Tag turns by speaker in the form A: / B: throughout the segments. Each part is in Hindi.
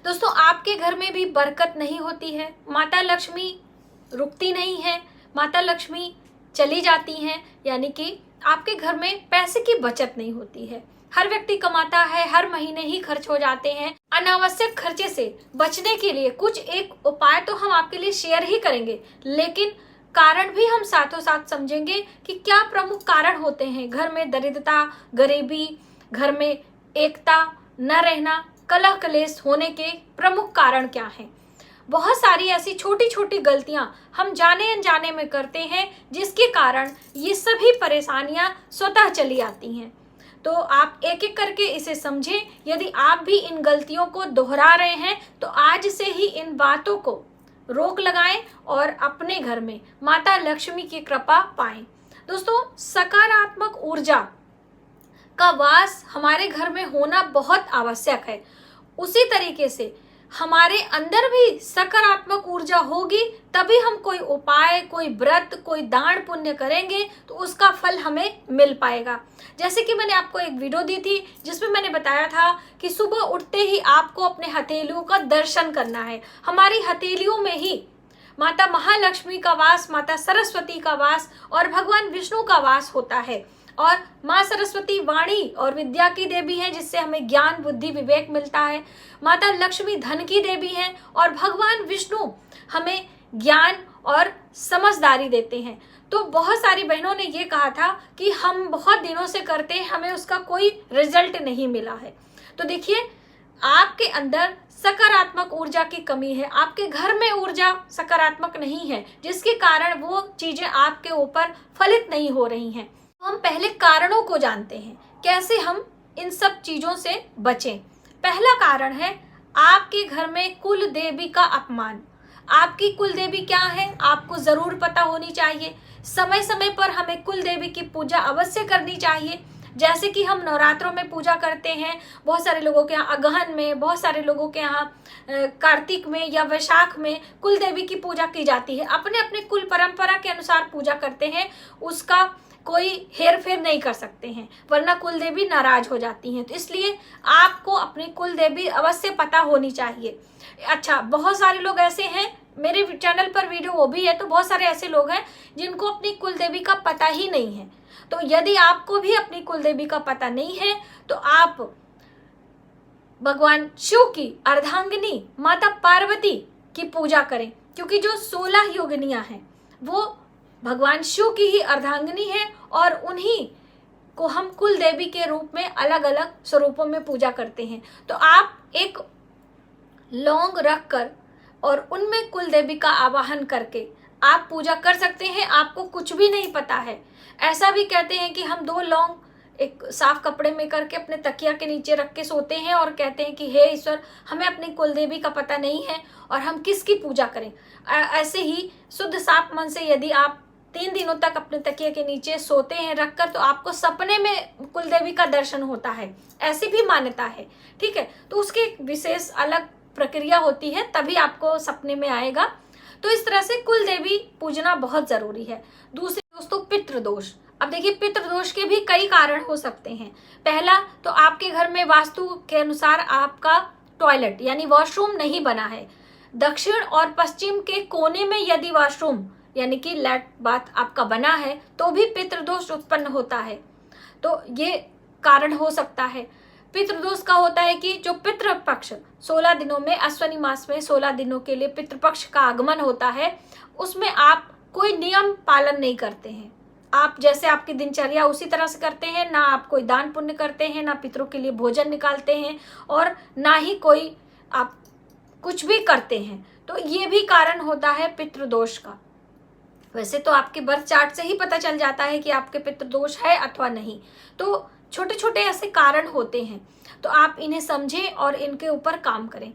A: दोस्तों, आपके घर में भी बरकत नहीं होती है, माता लक्ष्मी रुकती नहीं है, माता लक्ष्मी चली जाती हैं, यानी कि आपके घर में पैसे की बचत नहीं होती है। हर व्यक्ति कमाता है, हर महीने ही खर्च हो जाते हैं। अनावश्यक खर्चे से बचने के लिए कुछ एक उपाय तो हम आपके लिए शेयर ही करेंगे, लेकिन कारण भी हम साथों साथ समझेंगे कि क्या प्रमुख कारण होते हैं घर में दरिद्रता, गरीबी, घर में एकता न रहना, कलह कलेश होने के प्रमुख कारण क्या हैं। बहुत सारी ऐसी छोटी छोटी गलतियां हम जाने अनजाने में करते हैं, जिसके कारण ये सभी परेशानियां स्वतः चली आती हैं। तो आप एक एक करके इसे समझें। यदि आप भी इन गलतियों को दोहरा रहे हैं तो आज से ही इन बातों को रोक लगाएं और अपने घर में माता लक्ष्मी की कृपा पाएं। दोस्तों, सकारात्मक ऊर्जा का वास हमारे घर में होना बहुत आवश्यक है। उसी तरीके से हमारे अंदर भी सकारात्मक ऊर्जा होगी, तभी हम कोई उपाय, कोई व्रत, कोई दान पुण्य करेंगे तो उसका फल हमें मिल पाएगा। जैसे कि मैंने आपको एक वीडियो दी थी जिसमें मैंने बताया था कि सुबह उठते ही आपको अपने हथेलियों का दर्शन करना है। हमारी हथेलियों में ही माता महालक्ष्मी का वास, माता सरस्वती का वास और भगवान विष्णु का वास होता है। और माँ सरस्वती वाणी और विद्या की देवी है, जिससे हमें ज्ञान, बुद्धि, विवेक मिलता है। माता लक्ष्मी धन की देवी है और भगवान विष्णु हमें ज्ञान और समझदारी देते हैं। तो बहुत सारी बहनों ने ये कहा था कि हम बहुत दिनों से करते हैं, हमें उसका कोई रिजल्ट नहीं मिला है। तो देखिए, आपके अंदर सकारात्मक ऊर्जा की कमी है, आपके घर में ऊर्जा सकारात्मक नहीं है, जिसके कारण वो चीजें आपके ऊपर फलित नहीं हो रही हैं। हम पहले कारणों को जानते हैं, कैसे हम इन सब चीजों से बचें। पहला कारण है आपके घर में कुल देवी का अपमान। आपकी कुल देवी क्या है, आपको जरूर पता होनी चाहिए। समय समय पर हमें कुल देवी की पूजा अवश्य करनी चाहिए। जैसे कि हम नवरात्रों में पूजा करते हैं, बहुत सारे लोगों के यहाँ अगहन में, बहुत सारे लोगों के यहाँ कार्तिक में या वैशाख में कुल देवी की पूजा की जाती है। अपने अपने कुल परंपरा के अनुसार पूजा करते हैं, उसका कोई हेर फेर नहीं कर सकते हैं, वरना कुल देवी नाराज हो जाती हैं। तो इसलिए आपको अपनी कुल देवी अवश्य पता होनी चाहिए। अच्छा, बहुत सारे लोग ऐसे हैं, मेरे चैनल पर वीडियो वो भी है, तो बहुत सारे ऐसे लोग हैं जिनको अपनी कुल देवी का पता ही नहीं है। तो यदि आपको भी अपनी कुल देवी का पता नहीं है तो आप भगवान शिव की अर्धांगिनी माता पार्वती की पूजा करें, क्योंकि जो 16 योगिनियां हैं वो भगवान शिव की ही अर्धांगिनी है और उन्हीं को हम कुल देवी के रूप में अलग अलग स्वरूपों में पूजा करते हैं। तो आप एक लौंग रख कर और उनमें कुल देवी का आवाहन करके आप पूजा कर सकते हैं। आपको कुछ भी नहीं पता है, ऐसा भी कहते हैं कि हम 2 लौंग एक साफ कपड़े में करके अपने तकिया के नीचे रख के सोते हैं और कहते हैं कि हे ईश्वर, हमें अपनी कुल देवी का पता नहीं है और हम किसकी पूजा करें। ऐसे ही शुद्ध साफ मन से यदि आप 3 दिनों तक अपने तकिए के नीचे सोते हैं रखकर, तो आपको सपने में कुल देवी का दर्शन होता है, ऐसी भी मान्यता है। ठीक है, तो उसकी एक विशेष अलग प्रक्रिया होती है, तभी आपको सपने में आएगा। तो इस तरह से कुल देवी पूजना बहुत जरूरी है। दूसरी दोस्तों, पितृदोष। अब देखिए, पितृदोष के भी कई कारण हो सकते हैं। पहला तो आपके घर में वास्तु के अनुसार आपका टॉयलेट यानी वॉशरूम नहीं बना है। दक्षिण और पश्चिम के कोने में यदि वॉशरूम यानी कि लैट बाथ आपका बना है तो भी पितृदोष उत्पन्न होता है। तो ये कारण हो सकता है। पितृदोष का होता है कि जो पितृपक्ष 16 दिनों में, अश्विनी मास में 16 दिनों के लिए पितृपक्ष का आगमन होता है, उसमें आप कोई नियम पालन नहीं करते हैं। आप जैसे आपकी दिनचर्या उसी तरह से करते हैं, ना आप कोई दान पुण्य करते हैं, ना पितरों के लिए भोजन निकालते हैं और ना ही कोई आप कुछ भी करते हैं। तो ये भी कारण होता है पितृदोष का। वैसे तो आपके बर्थ चार्ट से ही पता चल जाता है कि आपके पितृदोष है अथवा नहीं। तो छोटे छोटे ऐसे कारण होते हैं, तो आप इन्हें समझें और इनके ऊपर काम करें।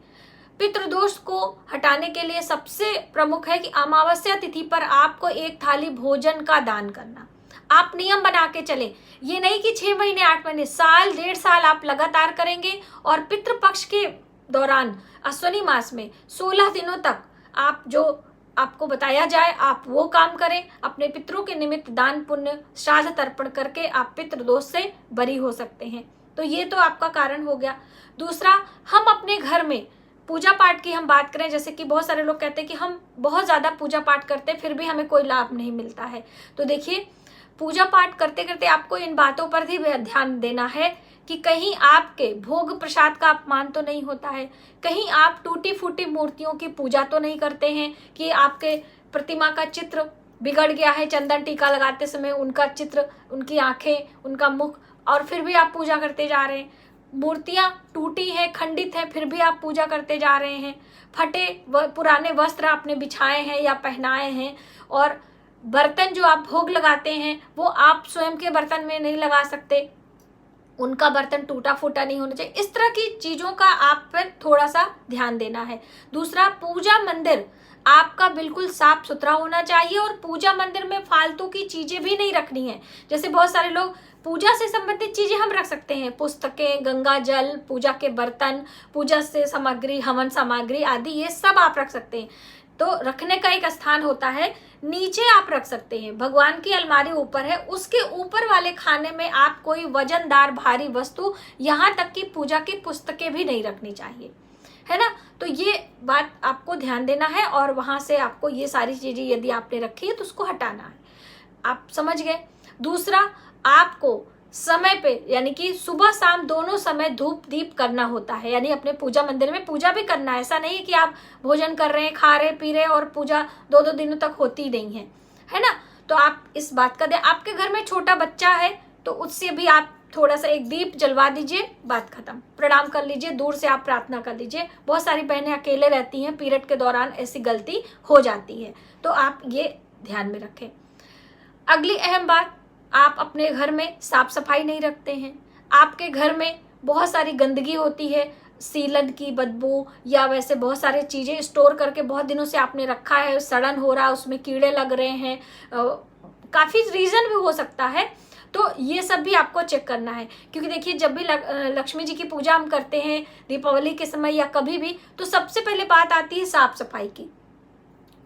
A: पितृदोष को हटाने के लिए सबसे प्रमुख है कि अमावस्या तिथि पर आपको 1 थाली भोजन का दान करना। आप नियम बना के चले, ये नहीं कि 6 महीने 8 महीने, साल 1.5 साल आप लगातार करेंगे। और पितृपक्ष के दौरान अश्विनी मास में 16 दिनों तक आप जो आपको बताया जाए आप वो काम करें। अपने पितरों के निमित्त दान पुण्य श्राद्ध तर्पण करके आप पितृदोष से बरी हो सकते हैं। तो ये तो आपका कारण हो गया। दूसरा, हम अपने घर में पूजा पाठ की हम बात करें, जैसे कि बहुत सारे लोग कहते हैं कि हम बहुत ज़्यादा पूजा पाठ करते हैं फिर भी हमें कोई लाभ नहीं मिलता है। तो देखिए, पूजा पाठ करते करते आपको इन बातों पर भी ध्यान देना है कि कहीं आपके भोग प्रसाद का अपमान तो नहीं होता है, कहीं आप टूटी फूटी मूर्तियों की पूजा तो नहीं करते हैं कि आपके प्रतिमा का चित्र बिगड़ गया है, चंदन टीका लगाते समय उनका चित्र, उनकी आंखें, उनका मुख, और फिर भी आप पूजा करते जा रहे हैं। मूर्तियां टूटी हैं, खंडित हैं, फिर भी आप पूजा करते जा रहे हैं। फटे पुराने वस्त्र आपने बिछाए हैं या पहनाए हैं, और बर्तन जो आप भोग लगाते हैं वो आप स्वयं के बर्तन में नहीं लगा सकते, उनका बर्तन टूटा फूटा नहीं होना चाहिए। इस तरह की चीजों का आप पर थोड़ा सा ध्यान देना है। दूसरा, पूजा मंदिर आपका बिल्कुल साफ सुथरा होना चाहिए, और पूजा मंदिर में फालतू की चीजें भी नहीं रखनी है। जैसे बहुत सारे लोग, पूजा से संबंधित चीजें हम रख सकते हैं, पुस्तकें, गंगा जल, पूजा के बर्तन, पूजा से सामग्री, हवन सामग्री आदि, ये सब आप रख सकते हैं। तो रखने का एक स्थान होता है, नीचे आप रख सकते हैं। भगवान की अलमारी ऊपर है, उसके ऊपर वाले खाने में आप कोई वजनदार भारी वस्तु, यहाँ तक कि पूजा की पुस्तकें भी नहीं रखनी चाहिए, है ना। तो ये बात आपको ध्यान देना है, और वहां से आपको ये सारी चीजें यदि आपने रखी है तो उसको हटाना है। आप समझ गए। दूसरा, आपको समय पे, यानी कि सुबह शाम दोनों समय धूप दीप करना होता है, यानी अपने पूजा मंदिर में पूजा भी करना है। ऐसा नहीं है कि आप भोजन कर रहे हैं, खा रहे पी रहे और पूजा 2-2 दिनों तक होती नहीं है ना। तो आप इस बात का ध्यान, आपके घर में छोटा बच्चा है तो उससे भी आप थोड़ा सा एक दीप जलवा दीजिए, बात खत्म। प्रणाम कर लीजिए, दूर से आप प्रार्थना कर लीजिए। बहुत सारी बहनें अकेले रहती हैं, पीरियड के दौरान ऐसी गलती हो जाती है, तो आप ये ध्यान में रखें। अगली अहम बात, आप अपने घर में साफ सफाई नहीं रखते हैं। आपके घर में बहुत सारी गंदगी होती है, सीलन की बदबू, या वैसे बहुत सारी चीज़ें स्टोर करके बहुत दिनों से आपने रखा है, सड़न हो रहा है, उसमें कीड़े लग रहे हैं, काफ़ी रीज़न भी हो सकता है। तो ये सब भी आपको चेक करना है, क्योंकि देखिए, जब भी लक्ष्मी जी की पूजा हम करते हैं दीपावली के समय या कभी भी, तो सबसे पहले बात आती है साफ सफाई की।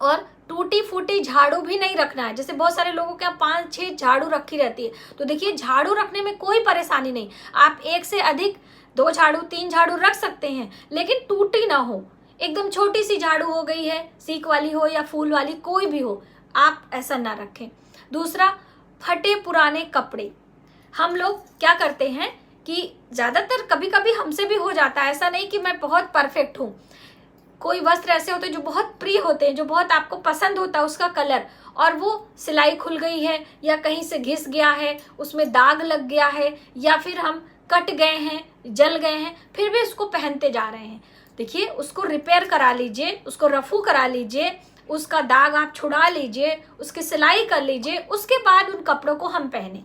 A: और टूटी फूटी झाड़ू भी नहीं रखना है। जैसे बहुत सारे लोगों के यहाँ 5-6 झाड़ू रखी रहती है, तो देखिए, झाड़ू रखने में कोई परेशानी नहीं, आप एक से अधिक 2 झाड़ू 3 झाड़ू रख सकते हैं, लेकिन टूटी ना हो। एकदम छोटी सी झाड़ू हो गई है, सीक वाली हो या फूल वाली, कोई भी हो, आप ऐसा ना रखें। दूसरा, फटे पुराने कपड़े। हम लोग क्या करते हैं कि ज़्यादातर, कभी कभी हमसे भी हो जाता है, ऐसा नहीं कि मैं बहुत परफेक्ट हूँ, कोई वस्त्र ऐसे होते हैं जो बहुत प्रिय होते हैं, जो बहुत आपको पसंद होता है उसका कलर, और वो सिलाई खुल गई है या कहीं से घिस गया है, उसमें दाग लग गया है, या फिर हम कट गए हैं, जल गए हैं, फिर भी उसको पहनते जा रहे हैं। देखिए, उसको रिपेयर करा लीजिए, उसको रफू करा लीजिए, उसका दाग आप छुड़ा लीजिए, उसकी सिलाई कर लीजिए, उसके बाद उन कपड़ों को हम पहने।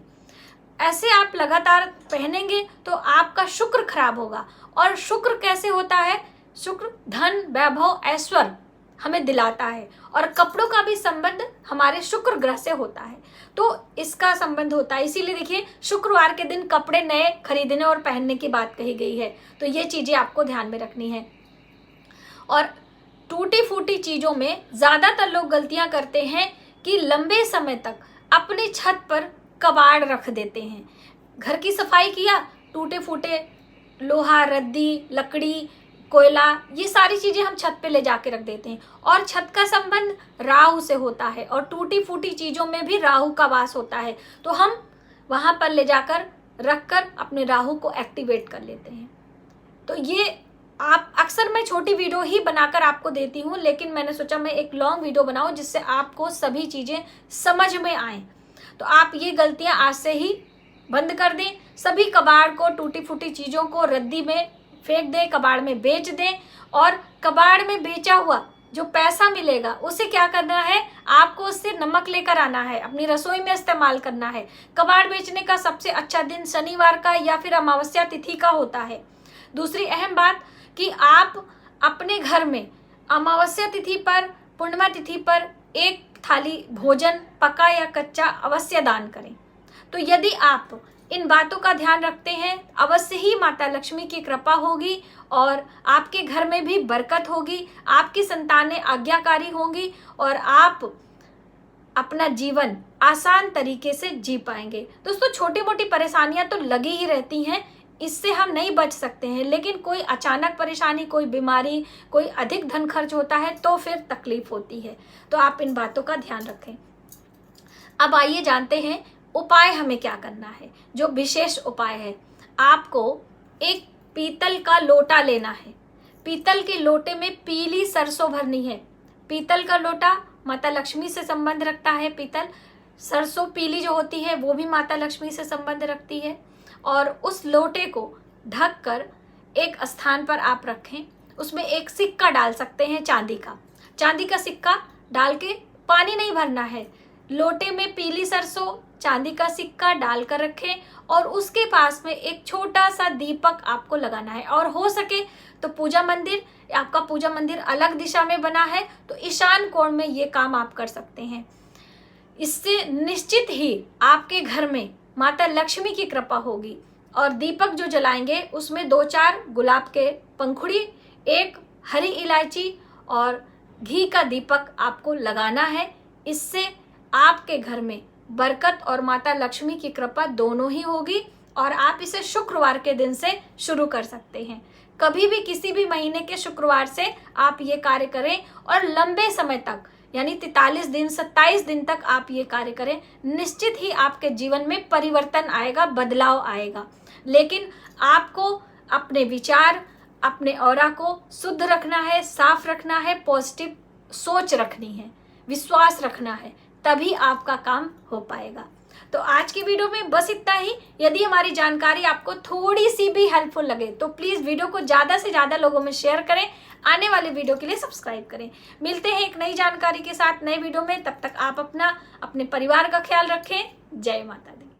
A: ऐसे आप लगातार पहनेंगे तो आपका शुक्र खराब होगा। और शुक्र कैसे होता है? शुक्र धन, वैभव, ऐश्वर्य हमें दिलाता है, और कपड़ों का भी संबंध हमारे शुक्र ग्रह से होता है, तो इसका संबंध होता है। इसीलिए देखिए, शुक्रवार के दिन कपड़े नए खरीदने और पहनने की बात कही गई है। तो ये चीजें आपको ध्यान में रखनी है। और टूटी फूटी चीजों में ज्यादातर लोग गलतियां करते हैं कि लंबे समय तक अपनी छत पर कबाड़ रख देते हैं। घर की सफाई किया, टूटे फूटे लोहा, रद्दी, लकड़ी, कोयला, ये सारी चीजें हम छत पे ले जाके रख देते हैं। और छत का संबंध राहु से होता है, और टूटी फूटी चीजों में भी राहु का वास होता है, तो हम वहां पर ले जाकर रखकर अपने राहु को एक्टिवेट कर लेते हैं। तो ये आप अक्सर, मैं छोटी वीडियो ही बनाकर आपको देती हूँ, लेकिन मैंने सोचा मैं एक लॉन्ग वीडियो बनाऊं जिससे आपको सभी चीजें समझ में आए। तो आप ये गलतियां आज से ही बंद कर दें। सभी कबाड़ को, टूटी फूटी चीजों को रद्दी में फेंक दें, कबाड़ में बेच दें, और कबाड़ में बेचा हुआ जो पैसा मिलेगा उसे क्या करना है, आपको उससे नमक लेकर आना है, अपनी रसोई में इस्तेमाल करना है। कबाड़ बेचने का सबसे अच्छा दिन शनिवार का या फिर अमावस्या तिथि का होता है। दूसरी अहम बात कि आप अपने घर में अमावस्या तिथि पर, पूर्णिमा तिथि पर एक थाली भोजन, पका या कच्चा, अवश्य दान करें। तो यदि आप इन बातों का ध्यान रखते हैं, अवश्य ही माता लक्ष्मी की कृपा होगी, और आपके घर में भी बरकत होगी, आपकी संतानें आज्ञाकारी होंगी, और आप अपना जीवन आसान तरीके से जी पाएंगे। दोस्तों, छोटी मोटी परेशानियां तो लगी ही रहती हैं, इससे हम नहीं बच सकते हैं, लेकिन कोई अचानक परेशानी, कोई बीमारी, कोई अधिक धन खर्च होता है तो फिर तकलीफ होती है। तो आप इन बातों का ध्यान रखें। अब आइए जानते हैं उपाय हमें क्या करना है। जो विशेष उपाय है, आपको एक पीतल का लोटा लेना है। पीतल के लोटे में पीली सरसों भरनी है। पीतल का लोटा माता लक्ष्मी से संबंध रखता है। पीतल, सरसों पीली जो होती है वो भी माता लक्ष्मी से संबंध रखती है। और उस लोटे को ढक कर एक स्थान पर आप रखें। उसमें एक सिक्का डाल सकते हैं चांदी का। चांदी का सिक्का डाल के, पानी नहीं भरना है, लोटे में पीली सरसों, चांदी का सिक्का डाल कर रखें और उसके पास में एक छोटा सा दीपक आपको लगाना है। और हो सके तो पूजा मंदिर, आपका पूजा मंदिर अलग दिशा में बना है तो ईशान कोण में ये काम आप कर सकते हैं। इससे निश्चित ही आपके घर में माता लक्ष्मी की कृपा होगी। और दीपक जो जलाएंगे उसमें 2-4 गुलाब के पंखुड़ी, एक हरी इलायची और घी का दीपक आपको लगाना है। इससे आपके घर में बरकत और माता लक्ष्मी की कृपा दोनों ही होगी। और आप इसे शुक्रवार के दिन से शुरू कर सकते हैं। कभी भी किसी भी महीने के शुक्रवार से आप ये कार्य करें और लंबे समय तक, यानी 43 दिन, 27 दिन तक आप ये कार्य करें। निश्चित ही आपके जीवन में परिवर्तन आएगा, बदलाव आएगा। लेकिन आपको अपने विचार, अपने ऑरा को शुद्ध रखना है, साफ रखना है, पॉजिटिव सोच रखनी है, विश्वास रखना है, तभी आपका काम हो पाएगा। तो आज की वीडियो में बस इतना ही। यदि हमारी जानकारी आपको थोड़ी सी भी हेल्पफुल लगे तो प्लीज़ वीडियो को ज़्यादा से ज़्यादा लोगों में शेयर करें। आने वाले वीडियो के लिए सब्सक्राइब करें। मिलते हैं एक नई जानकारी के साथ नए वीडियो में। तब तक आप अपने परिवार का ख्याल रखें। जय माता दी।